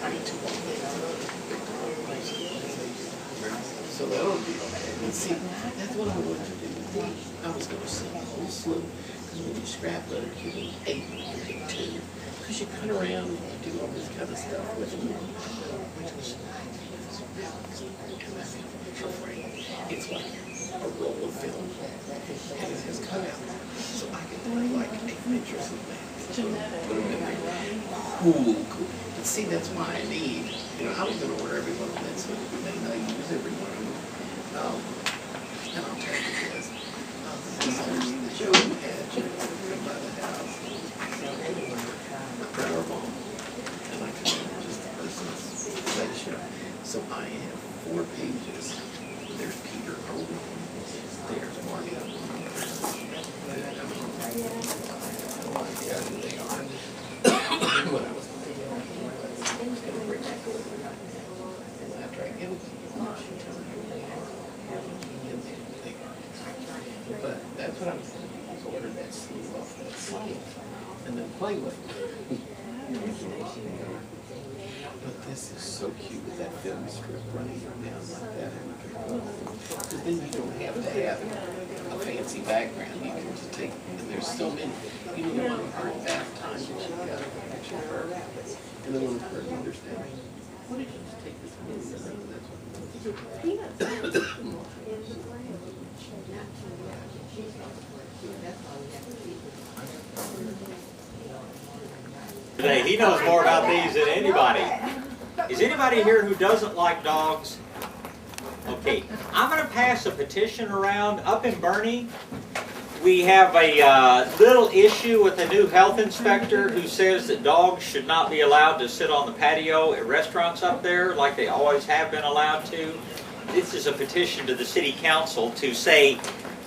trying to walk so that'll be okay. And see, that's what I wanted to do. I was going to sing the whole slew, because when you scrap letters, you need 8, you need 2. Because you cut around and you do all this kind of stuff with them. It's like a roll of film, and it has cut out. So I can take like 8 pictures of that. Cool. But see, that's why I need, I was going to order every one of them, so I use every one of them. And I'll tell you this. There's the Joe had by the house. A prayer bomb. And I can just the person's pleasure. So I have 4 pages. There's Peter holding. There's Marty. Yeah, they are. What I was going to bring back over after I give it to you. But that's what I'm saying. I ordered that sleeve off that sleeve and then play with it. But this is so cute with that film strip running down like that. Because then you don't have to have a fancy background. You can just take, and there's so many. The one part back time that you got a picture of her. And the one part understand. What did you just take this in? That's what Today, he knows more about these than anybody. Is anybody here who doesn't like dogs? Okay, I'm going to pass a petition around. Up in Bernie, we have a little issue with a new health inspector who says that dogs should not be allowed to sit on the patio at restaurants up there like they always have been allowed to. This is a petition to the city council to say,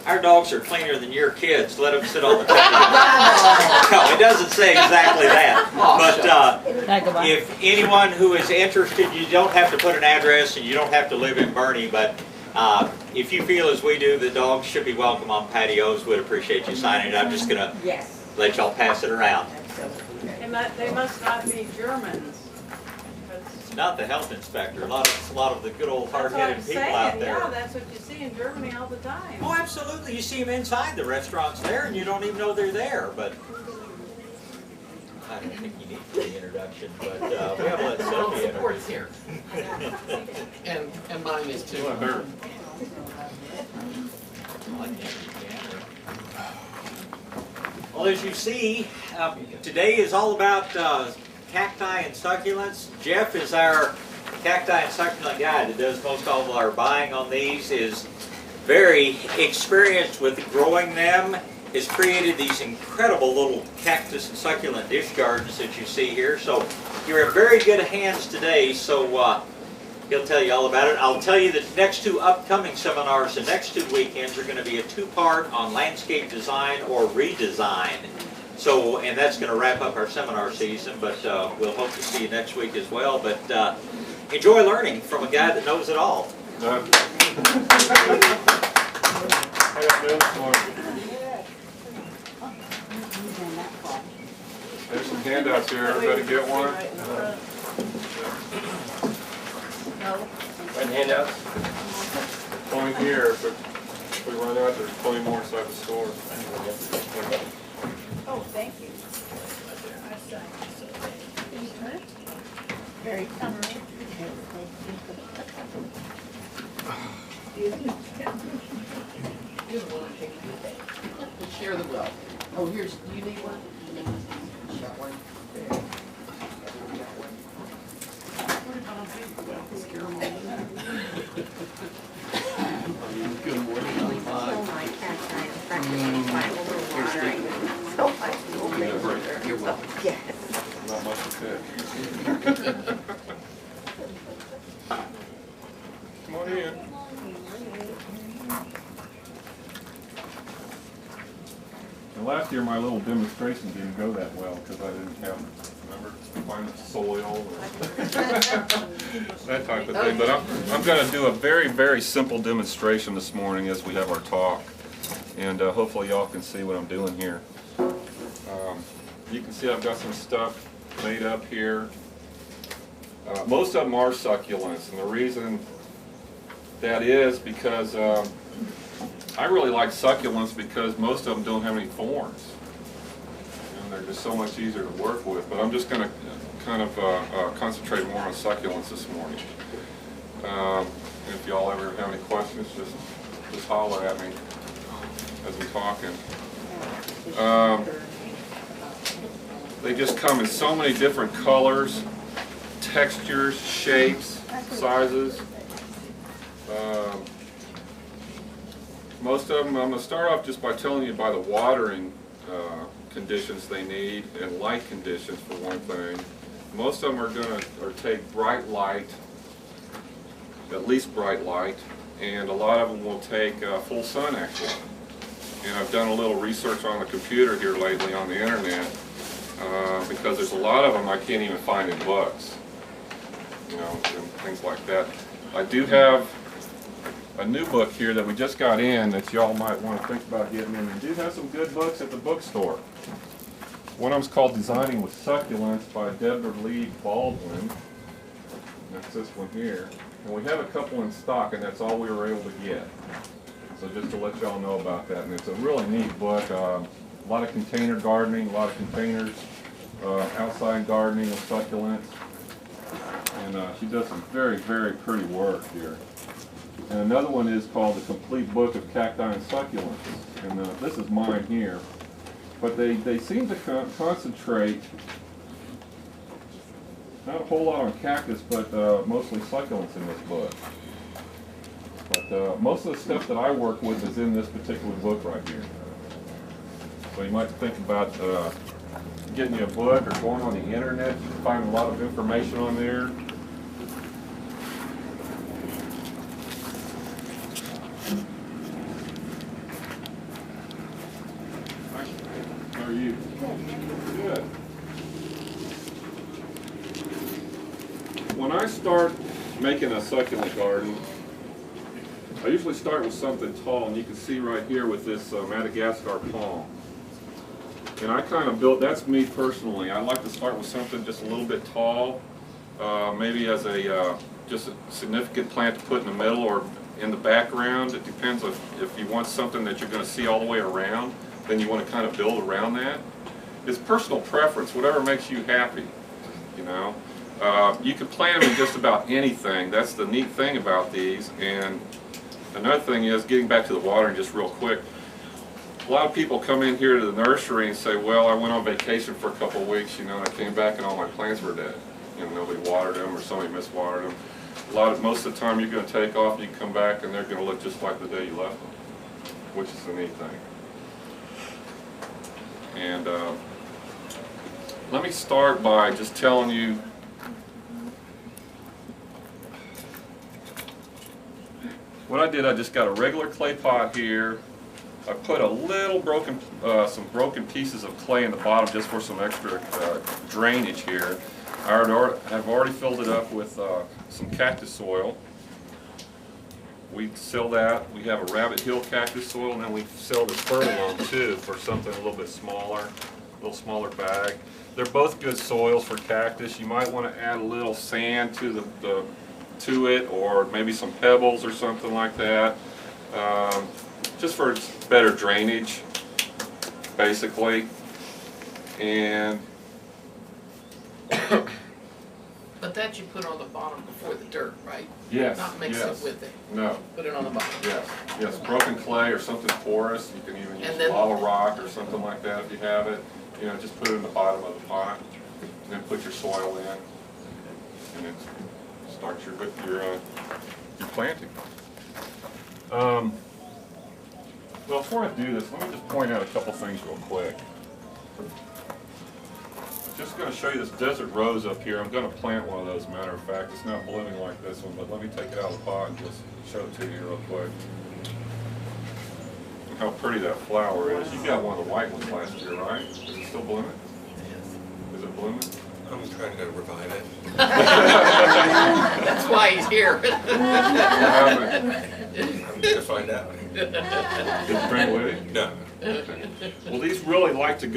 our dogs are cleaner than your kids. Let them sit on the patio. No, it doesn't say exactly that. But if anyone who is interested, you don't have to put an address and you don't have to live in Bernie. But if you feel as we do that dogs should be welcome on patios, we'd appreciate you signing it. I'm just going to let y'all pass it around. They must not be Germans. Not the health inspector. A lot of the good old hard-headed people out there. Yeah, that's what you see in Germany all the time. Oh, absolutely. You see them inside the restaurants there, and you don't even know they're there. But I don't think you need the introduction. But we have to let Sophie introduce here. And mine is too. Well, as you see, today is all about cacti and succulents. Jeff is our cacti and succulent guy that does most all of our buying on these, is very experienced with growing them, has created these incredible little cactus and succulent dish gardens that you see here. So you're in very good hands today, so he'll tell you all about it. I'll tell you that the next 2 upcoming seminars, the next 2 weekends, are going to be a 2-part on landscape design or redesign. So, and that's going to wrap up our seminar season, but we'll hope to see you next week as well. But enjoy learning from a guy that knows it all. There's some handouts here. Everybody get one? Right handouts? Only here, but if we run out, there's plenty more inside the store. Oh, thank you. Very share the wealth. Oh, here's, do you need one? Got one. Good morning. You're welcome. Not much to pick. Come on in. And last year my little demonstration didn't go that well because I didn't have, remember, find the soil or that type of thing. But I'm going to do a very, very simple demonstration this morning as we have our talk. And hopefully y'all can see what I'm doing here. You can see I've got some stuff made up here. Most of them are succulents, and the reason that is because I really like succulents because most of them don't have any thorns. And they're just so much easier to work with. But I'm just going to kind of concentrate more on succulents this morning. And if y'all ever have any questions, just holler at me as I'm talking. They just come in so many different colors, textures, shapes, sizes. Most of them, I'm going to start off just by telling you by the watering conditions they need and light conditions for one thing. Most of them are going to take bright light, at least bright light, and a lot of them will take full sun actually. And I've done a little research on the computer here lately on the internet because there's a lot of them I can't even find in books, you know, and things like that. I do have a new book here that we just got in that y'all might want to think about getting in. We do have some good books at the bookstore. One of them's called Designing with Succulents by Deborah Lee Baldwin. That's this one here. And we have a couple in stock, and that's all we were able to get. So just to let y'all know about that. And it's a really neat book. A lot of container gardening, a lot of containers, outside gardening of succulents. And she does some very, very pretty work here. And another one is called The Complete Book of Cacti and Succulents. And this is mine here. But they seem to concentrate not a whole lot on cactus, but mostly succulents in this book. But most of the stuff that I work with is in this particular book right here. So you might think about getting you a book or going on the internet. You can find a lot of information on there. How are you? Good. When I start making a succulent garden, I usually start with something tall, and you can see right here with this Madagascar palm. And I kind of built, that's me personally, I like to start with something just a little bit tall, maybe as a just a significant plant to put in the middle or in the background. It depends if you want something that you're going to see all the way around, then you want to kind of build around that. It's personal preference, whatever makes you happy, you know. You can plant them in just about anything. That's the neat thing about these. And another thing is, getting back to the watering just real quick, a lot of people come in here to the nursery and say, well, I went on vacation for a couple of weeks, you know, and I came back and all my plants were dead. You know, nobody watered them or somebody miswatered them. Most of the time you're going to take off and you come back and they're going to look just like the day you left them, which is the neat thing. And let me start by just telling you what I did. I just got a regular clay pot here. I put a little some broken pieces of clay in the bottom just for some extra drainage here. I have already filled it up with some cactus soil. We sell that. We have a Rabbit Hill cactus soil, and then we sell this Fertilome too for something a little bit smaller, a little smaller bag. They're both good soils for cactus. You might want to add a little sand to to it, or maybe some pebbles or something like that, just for better drainage, basically. And But that you put on the bottom before the dirt, right? yes, Not mix yes. it with it. No. Put it on the bottom. Yes, yes, broken clay or something porous. You can even use And then- lava rock or something like that if you have it. You know, just put it in the bottom of the pot, and then put your soil in, and then start your planting. Well, before I do this, let me just point out a couple things real quick. I'm just going to show you this desert rose up here. I'm going to plant one of those, matter of fact. It's not blooming like this one, but let me take it out of the pot and just show it to you real quick. Look how pretty that flower is. You got one of the white ones last year, right? Is it still blooming? Is it blooming? I'm trying to revive it. That's why he's here. What happened? I'm going to find out. Did you bring it with you? No. Okay. Well, these really like to go